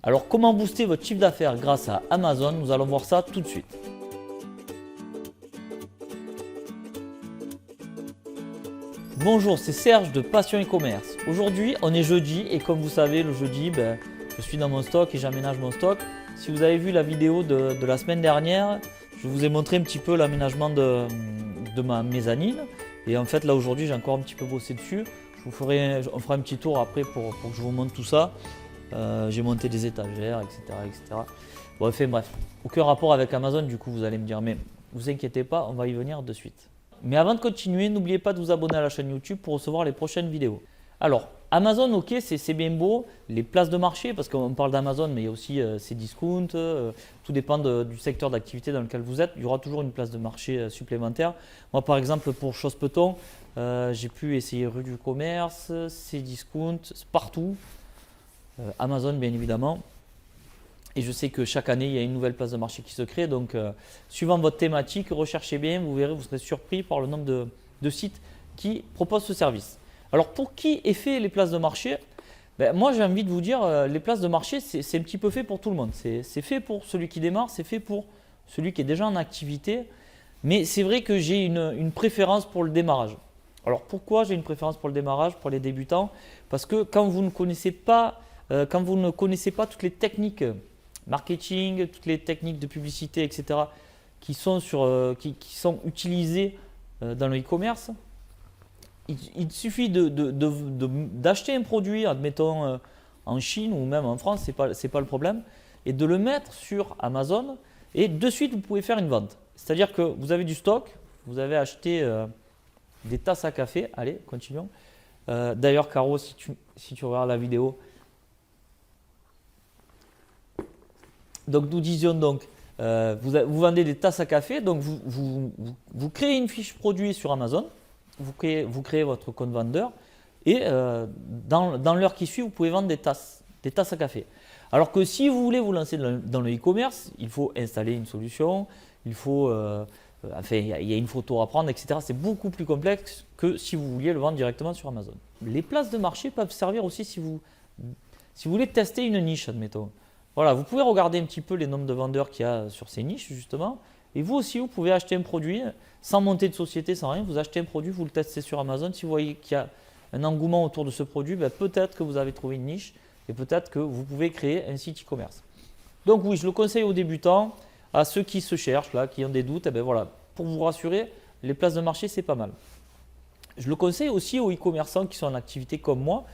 Alors comment booster votre chiffre d'affaires grâce à Amazon? Nous allons voir ça tout de suite. Bonjour, c'est Serge de Passion e-commerce. Aujourd'hui, on est jeudi et comme vous savez, le jeudi, je suis dans mon stock et j'aménage mon stock. Si vous avez vu la vidéo de la semaine dernière, je vous ai montré un petit peu l'aménagement de ma mezzanine. Et en fait, là aujourd'hui, j'ai encore un petit peu bossé dessus. On fera un petit tour après pour que je vous montre tout ça. J'ai monté des étagères, etc. etc. Bon, enfin, bref, aucun rapport avec Amazon, du coup, vous allez me dire, mais vous inquiétez pas, on va y venir de suite. Mais avant de continuer, n'oubliez pas de vous abonner à la chaîne YouTube pour recevoir les prochaines vidéos. Alors, Amazon, ok, c'est bien beau, les places de marché, parce qu'on parle d'Amazon, mais il y a aussi Cdiscount, tout dépend du secteur d'activité dans lequel vous êtes. Il y aura toujours une place de marché supplémentaire. Moi, par exemple, pour Chose Peut-on, j'ai pu essayer Rue du Commerce, Cdiscount, partout. Amazon, bien évidemment. Et je sais que chaque année, il y a une nouvelle place de marché qui se crée. Donc, suivant votre thématique, recherchez bien, vous verrez, vous serez surpris par le nombre de sites qui proposent ce service. Alors, pour qui est fait les places de marché? Moi, j'ai envie de vous dire, les places de marché, c'est un petit peu fait pour tout le monde. C'est fait pour celui qui démarre, c'est fait pour celui qui est déjà en activité. Mais c'est vrai que j'ai une préférence pour le démarrage. Alors, pourquoi j'ai une préférence pour le démarrage, pour les débutants? Parce que quand vous ne connaissez pas toutes les techniques marketing, toutes les techniques de publicité, etc., qui sont utilisées dans le e-commerce, il suffit d'acheter un produit, admettons en Chine ou même en France, c'est pas le problème, et de le mettre sur Amazon, et de suite vous pouvez faire une vente. C'est-à-dire que vous avez du stock, vous avez acheté des tasses à café, allez, continuons. D'ailleurs, Caro, si tu regardes la vidéo, donc nous disions donc, vous vendez des tasses à café, donc vous créez une fiche produit sur Amazon, vous créez votre compte vendeur et dans l'heure qui suit, vous pouvez vendre des tasses à café. Alors que si vous voulez vous lancer dans le e-commerce, il faut installer une solution, il y a une photo à prendre, etc. C'est beaucoup plus complexe que si vous vouliez le vendre directement sur Amazon. Les places de marché peuvent servir aussi si vous voulez tester une niche, admettons. Voilà, vous pouvez regarder un petit peu les nombres de vendeurs qu'il y a sur ces niches justement. Et vous aussi, vous pouvez acheter un produit sans monter de société, sans rien. Vous achetez un produit, vous le testez sur Amazon. Si vous voyez qu'il y a un engouement autour de ce produit, peut-être que vous avez trouvé une niche et peut-être que vous pouvez créer un site e-commerce. Donc oui, je le conseille aux débutants, à ceux qui se cherchent, là, qui ont des doutes. Voilà, pour vous rassurer, les places de marché, c'est pas mal. Je le conseille aussi aux e-commerçants qui sont en activité comme moi,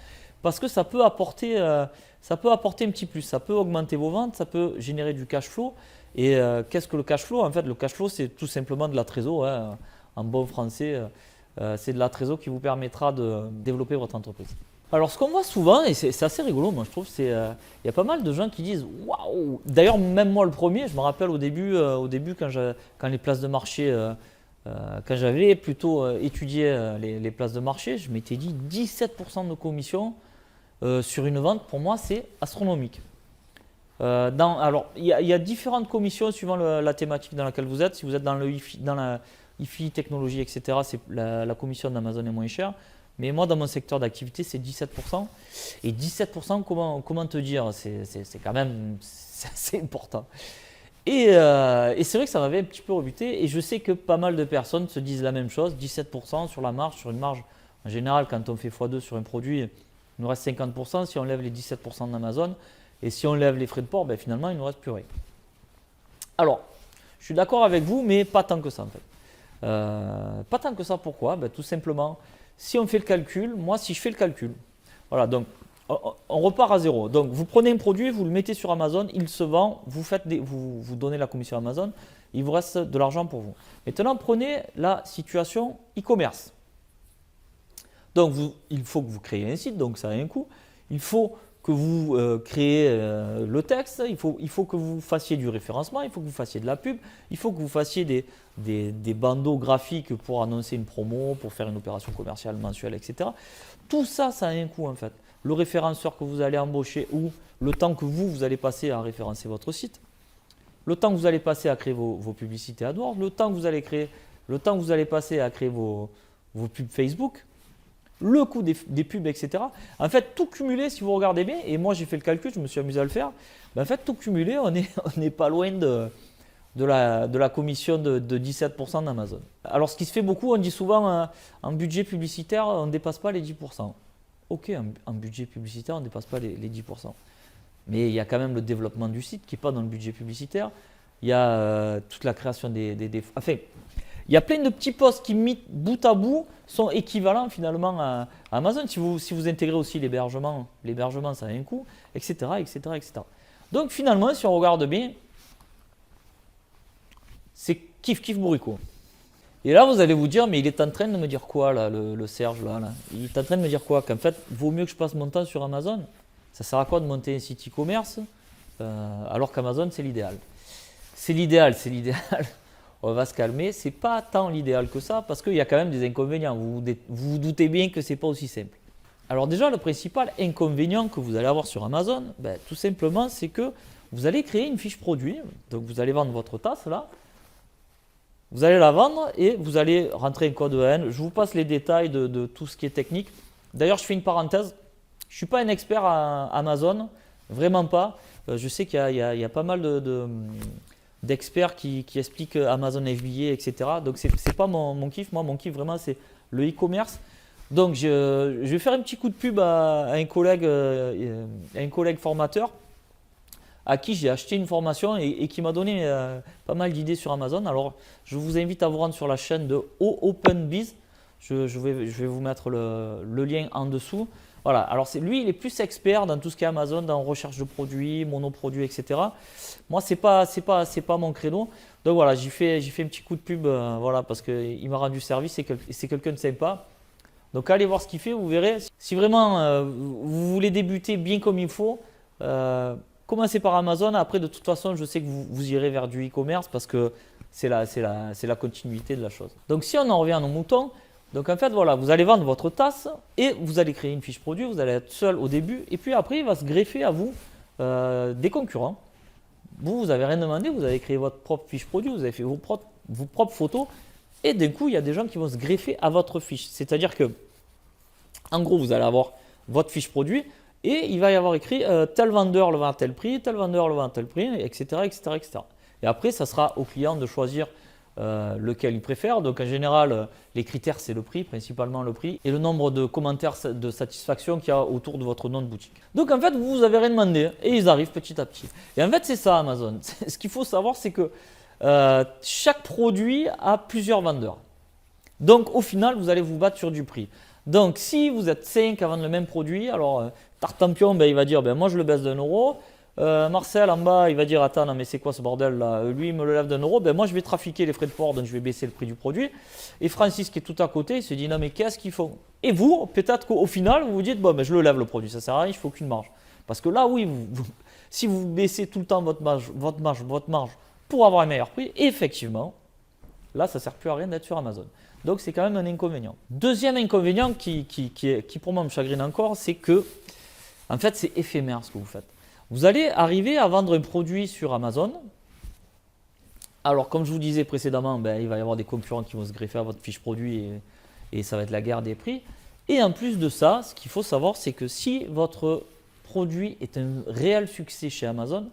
parce que ça peut apporter un petit plus, ça peut augmenter vos ventes, ça peut générer du cash flow. Et qu'est-ce que le cash flow? En fait, le cash flow, c'est tout simplement de la trésor, hein, en bon français. C'est de la trésor qui vous permettra de développer votre entreprise. Alors, ce qu'on voit souvent, et c'est assez rigolo, moi je trouve, il y a pas mal de gens qui disent « Waouh !» D'ailleurs, même moi le premier, je me rappelle au début quand les places de marché, quand j'avais plutôt étudié les places de marché, je m'étais dit 17% de commission sur une vente, pour moi, c'est astronomique. Alors, il y a différentes commissions suivant la thématique dans laquelle vous êtes. Si vous êtes dans la hi-fi, technologie, etc., la commission d'Amazon est moins chère. Mais moi, dans mon secteur d'activité, c'est 17%. Et 17%, comment te dire, c'est quand même assez important. Et c'est vrai que ça m'avait un petit peu rebuté. Et je sais que pas mal de personnes se disent la même chose, 17% sur la marge, sur une marge. En général, quand on fait x2 sur un produit, il nous reste 50%. Si on lève les 17% d'Amazon, et si on lève les frais de port, finalement, il ne nous reste plus rien. Alors, je suis d'accord avec vous, mais pas tant que ça en fait. Pas tant que ça, pourquoi? Tout simplement, si on fait le calcul, moi si je fais le calcul, voilà, donc on repart à zéro. Donc vous prenez un produit, vous le mettez sur Amazon, il se vend, vous donnez la commission à Amazon, il vous reste de l'argent pour vous. Maintenant, prenez la situation e-commerce. Donc il faut que vous créez un site, donc ça a un coût. Il faut que vous créez le texte, il faut que vous fassiez du référencement, il faut que vous fassiez de la pub, il faut que vous fassiez des bandeaux graphiques pour annoncer une promo, pour faire une opération commerciale mensuelle, etc. Tout ça, ça a un coût en fait. Le référenceur que vous allez embaucher ou le temps que vous allez passer à référencer votre site, le temps que vous allez passer à créer vos publicités AdWords, le temps que vous allez passer à créer vos pubs Facebook. le coût des pubs, etc. En fait, tout cumulé, si vous regardez bien, et moi j'ai fait le calcul, je me suis amusé à le faire, ben, en fait, tout cumulé, on n'est pas loin de la commission de 17% d'Amazon. Alors, ce qui se fait beaucoup, on dit souvent en budget publicitaire, on ne dépasse pas les 10%. Ok, en budget publicitaire, on ne dépasse pas les 10%. Mais il y a quand même le développement du site qui n'est pas dans le budget publicitaire. Il y a toute la création Enfin, il y a plein de petits postes qui, mis bout à bout, sont équivalents finalement à Amazon. Si vous intégrez aussi l'hébergement, ça a un coût, etc., etc., etc. Donc finalement, si on regarde bien, c'est kiff bourricot. Et là, vous allez vous dire, mais il est en train de me dire quoi, là, le Serge, là. Il est en train de me dire quoi? Qu'en fait, vaut mieux que je passe mon temps sur Amazon. Ça sert à quoi de monter un site e-commerce alors qu'Amazon, c'est l'idéal? C'est l'idéal. On va se calmer. C'est pas tant l'idéal que ça, parce qu'il y a quand même des inconvénients. Vous vous doutez bien que c'est pas aussi simple. Alors déjà, le principal inconvénient que vous allez avoir sur Amazon, ben, tout simplement, c'est que vous allez créer une fiche produit. Donc vous allez vendre votre tasse là. Vous allez la vendre et vous allez rentrer un code EAN. Je vous passe les détails de tout ce qui est technique. D'ailleurs, je fais une parenthèse. Je ne suis pas un expert à Amazon, vraiment pas. Je sais qu'il y a pas mal d'experts qui expliquent Amazon FBA, etc. Donc, ce n'est pas mon kiff. Moi, mon kiff, vraiment, c'est le e-commerce. Donc, je vais faire un petit coup de pub à un collègue formateur à qui j'ai acheté une formation et qui m'a donné pas mal d'idées sur Amazon. Alors, je vous invite à vous rendre sur la chaîne de OpenBiz. Je vais vous mettre le lien en dessous. Voilà, alors lui, il est plus expert dans tout ce qui est Amazon, dans recherche de produits, monoproduits, etc. Moi, c'est pas mon credo. Donc voilà, j'ai fait un petit coup de pub, voilà, parce qu'il m'a rendu service et c'est quelqu'un de sympa. Donc allez voir ce qu'il fait, vous verrez. Si vraiment vous voulez débuter bien comme il faut, commencez par Amazon. Après, de toute façon, je sais que vous irez vers du e-commerce parce que c'est la continuité de la chose. Donc si on en revient à nos moutons, donc en fait, voilà, vous allez vendre votre tasse et vous allez créer une fiche produit. Vous allez être seul au début et puis après, il va se greffer à vous des concurrents. Vous n'avez rien demandé, vous avez créé votre propre fiche produit, vous avez fait vos propres photos et d'un coup, il y a des gens qui vont se greffer à votre fiche. C'est-à-dire que, en gros, vous allez avoir votre fiche produit et il va y avoir écrit tel vendeur le vend à tel prix, tel vendeur le vend à tel prix, etc., etc., etc. Et après, ça sera au client de choisir lequel il préfère. Donc en général, les critères, c'est le prix, principalement le prix, et le nombre de commentaires de satisfaction qu'il y a autour de votre nom de boutique. Donc en fait, vous n'avez rien demandé et ils arrivent petit à petit. Et en fait, c'est ça Amazon. Ce qu'il faut savoir, c'est que chaque produit a plusieurs vendeurs. Donc au final, vous allez vous battre sur du prix. Donc si vous êtes 5 à vendre le même produit, alors Tartampion, il va dire, moi je le baisse d'1 €. Marcel en bas, il va dire attends, non, mais c'est quoi ce bordel là? Lui, il me le lève d'1 €. Moi, je vais trafiquer les frais de port, donc je vais baisser le prix du produit. Et Francis, qui est tout à côté, il se dit non, mais qu'est-ce qu'ils font? Et vous, peut-être qu'au final, vous vous dites je le lève le produit, ça sert à rien, je ne fais aucune marge. Parce que là, oui, si vous baissez tout le temps votre marge pour avoir un meilleur prix, effectivement, là, ça ne sert plus à rien d'être sur Amazon. Donc, c'est quand même un inconvénient. Deuxième inconvénient qui pour moi me chagrine encore, c'est que, en fait, c'est éphémère ce que vous faites. Vous allez arriver à vendre un produit sur Amazon. Alors, comme je vous disais précédemment, il va y avoir des concurrents qui vont se greffer à votre fiche produit et ça va être la guerre des prix. Et en plus de ça, ce qu'il faut savoir, c'est que si votre produit est un réel succès chez Amazon,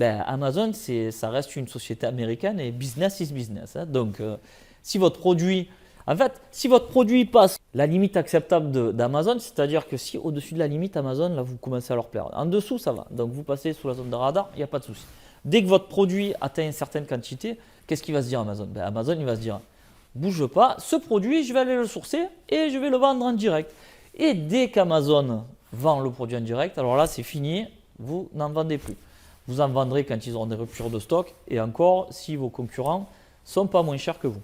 Amazon, ça reste une société américaine et business is business. Donc, si votre produit passe la limite acceptable d'Amazon, c'est-à-dire que si au-dessus de la limite Amazon, là vous commencez à leur plaire. En dessous, ça va. Donc vous passez sous la zone de radar, il n'y a pas de souci. Dès que votre produit atteint une certaine quantité, qu'est-ce qu'il va se dire Amazon? Amazon, il va se dire, bouge pas, ce produit, je vais aller le sourcer et je vais le vendre en direct. Et dès qu'Amazon vend le produit en direct, alors là, c'est fini, vous n'en vendez plus. Vous en vendrez quand ils auront des ruptures de stock et encore si vos concurrents ne sont pas moins chers que vous.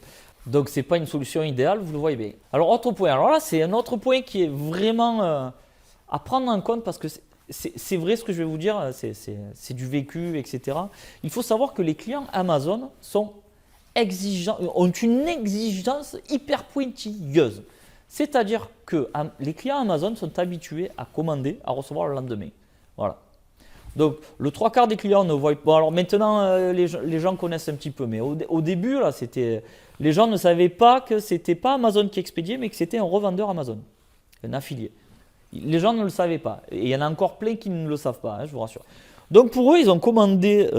Donc, ce n'est pas une solution idéale, vous le voyez bien. Alors, autre point. Alors là, c'est un autre point qui est vraiment à prendre en compte parce que c'est vrai ce que je vais vous dire, c'est du vécu, etc. Il faut savoir que les clients Amazon ont une exigence hyper pointilleuse. C'est-à-dire que les clients Amazon sont habitués à commander, à recevoir le lendemain. Voilà. Donc, le 3/4 des clients ne voient pas. Bon, alors maintenant, les gens connaissent un petit peu, mais au début, là, les gens ne savaient pas que c'était pas Amazon qui expédiait, mais que c'était un revendeur Amazon. un affilié. Les gens ne le savaient pas. Et il y en a encore plein qui ne le savent pas, hein, je vous rassure. Donc pour eux, ils ont commandé,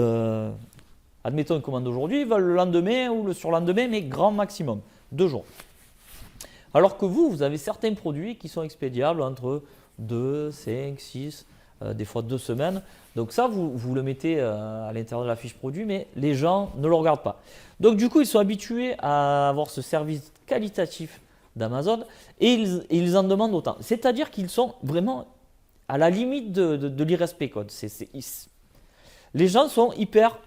admettons, ils commandent aujourd'hui, ils veulent le lendemain ou le surlendemain, mais grand maximum, 2 jours. Alors que vous avez certains produits qui sont expédiables entre 2, 5, 6, des fois 2 semaines. Donc ça, vous le mettez à l'intérieur de la fiche produit, mais les gens ne le regardent pas. Donc du coup, ils sont habitués à avoir ce service qualitatif d'Amazon et ils en demandent autant. C'est-à-dire qu'ils sont vraiment à la limite de l'irrespect. Les gens sont hyper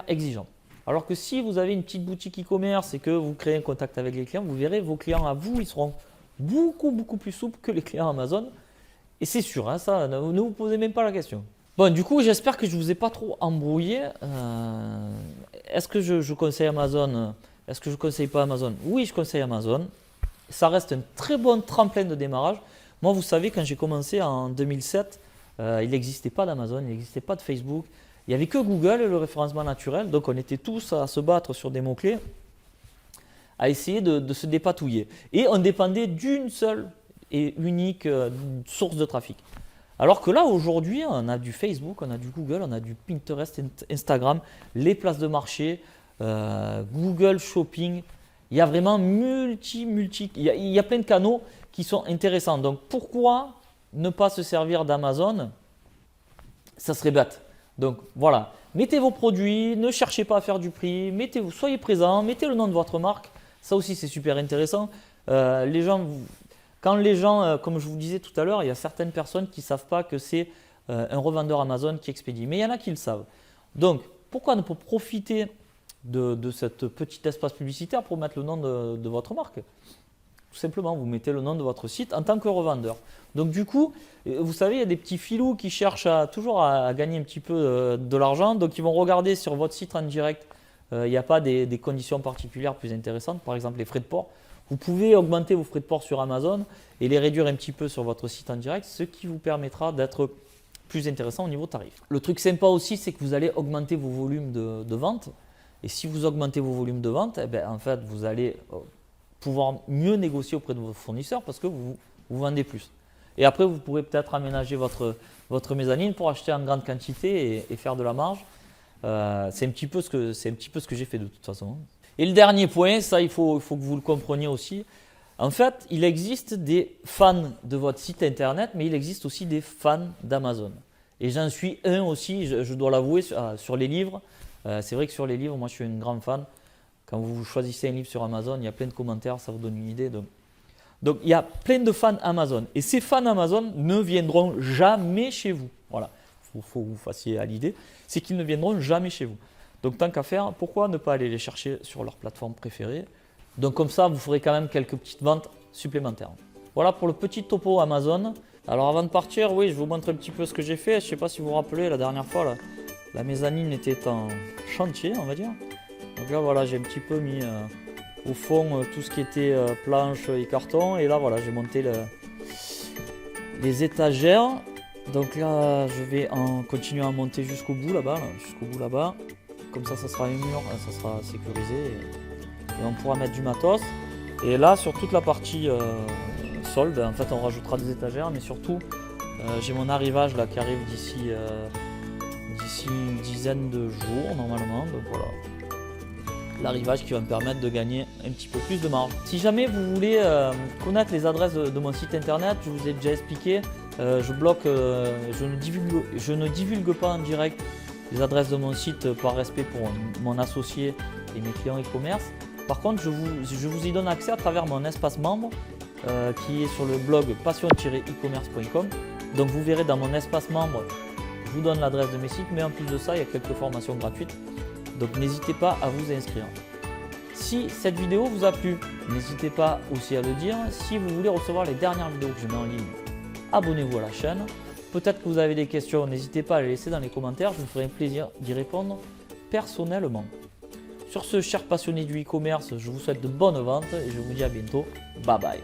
exigeants. Alors que si vous avez une petite boutique e-commerce et que vous créez un contact avec les clients, vous verrez vos clients à vous, ils seront beaucoup plus souples que les clients Amazon. Et c'est sûr, hein, ça, ne vous posez même pas la question. Bon, du coup, j'espère que je ne vous ai pas trop embrouillé. Est-ce que je conseille Amazon? Est-ce que je ne conseille pas Amazon? Oui, je conseille Amazon. Ça reste un très bon tremplin de démarrage. Moi, vous savez, quand j'ai commencé en 2007, il n'existait pas d'Amazon, il n'existait pas de Facebook. Il n'y avait que Google et le référencement naturel. Donc, on était tous à se battre sur des mots-clés, à essayer de se dépatouiller. Et on dépendait d'une seule et unique source de trafic. Alors que là, aujourd'hui, on a du Facebook, on a du Google, on a du Pinterest, Instagram, les places de marché, Google Shopping. Il y a vraiment il y a plein de canaux qui sont intéressants. Donc, pourquoi ne pas se servir d'Amazon? Ça serait bête. Donc, voilà. Mettez vos produits, ne cherchez pas à faire du prix, soyez présents, mettez le nom de votre marque. Ça aussi, c'est super intéressant. Quand les gens, comme je vous disais tout à l'heure, il y a certaines personnes qui ne savent pas que c'est un revendeur Amazon qui expédie. Mais il y en a qui le savent. Donc, pourquoi ne pas profiter de cette petite espace publicitaire pour mettre le nom de votre marque? Tout simplement, vous mettez le nom de votre site en tant que revendeur. Donc du coup, vous savez, il y a des petits filous qui cherchent toujours à gagner un petit peu de l'argent. Donc ils vont regarder sur votre site en direct, il n'y a pas des conditions particulières plus intéressantes, par exemple les frais de port. Vous pouvez augmenter vos frais de port sur Amazon et les réduire un petit peu sur votre site en direct, ce qui vous permettra d'être plus intéressant au niveau tarif. Le truc sympa aussi, c'est que vous allez augmenter vos volumes de vente. Et si vous augmentez vos volumes de vente, en fait, vous allez pouvoir mieux négocier auprès de vos fournisseurs parce que vous vendez plus. Et après, vous pourrez peut-être aménager votre mezzanine pour acheter en grande quantité et faire de la marge. C'est un petit peu ce que j'ai fait de toute façon. Et le dernier point, ça il faut que vous le compreniez aussi. En fait, il existe des fans de votre site internet, mais il existe aussi des fans d'Amazon. Et j'en suis un aussi, je dois l'avouer, sur les livres. C'est vrai que sur les livres, moi je suis une grande fan. Quand vous choisissez un livre sur Amazon, il y a plein de commentaires, ça vous donne une idée. Donc il y a plein de fans Amazon. Et ces fans Amazon ne viendront jamais chez vous. Voilà, il faut que vous fassiez à l'idée. C'est qu'ils ne viendront jamais chez vous. Donc tant qu'à faire, pourquoi ne pas aller les chercher sur leur plateforme préférée? Donc comme ça, vous ferez quand même quelques petites ventes supplémentaires. Voilà pour le petit topo Amazon. Alors avant de partir, oui, je vous montre un petit peu ce que j'ai fait. Je ne sais pas si vous vous rappelez, la dernière fois, là, la mezzanine était en chantier, on va dire. Donc là, voilà, j'ai un petit peu mis au fond tout ce qui était planche et carton. Et là, voilà, j'ai monté les étagères. Donc là, je vais continuer à monter jusqu'au bout là-bas. Comme ça sera un mur, ça sera sécurisé. Et on pourra mettre du matos. Et là, sur toute la partie sol, en fait, on rajoutera des étagères. Mais surtout, j'ai mon arrivage là qui arrive d'ici une dizaine de jours normalement. Donc voilà, l'arrivage qui va me permettre de gagner un petit peu plus de marge. Si jamais vous voulez connaître les adresses de mon site internet, je vous ai déjà expliqué, je ne divulgue pas en direct les adresses de mon site par respect pour mon associé et mes clients e-commerce. Par contre, je vous y donne accès à travers mon espace membre qui est sur le blog passion-e-commerce.com. Donc vous verrez dans mon espace membre, je vous donne l'adresse de mes sites, mais en plus de ça, il y a quelques formations gratuites. Donc n'hésitez pas à vous inscrire. Si cette vidéo vous a plu, n'hésitez pas aussi à le dire. Si vous voulez recevoir les dernières vidéos que je mets en ligne, abonnez-vous à la chaîne. Peut-être que vous avez des questions, n'hésitez pas à les laisser dans les commentaires. Je me ferai un plaisir d'y répondre personnellement. Sur ce, chers passionnés du e-commerce, je vous souhaite de bonnes ventes et je vous dis à bientôt. Bye bye.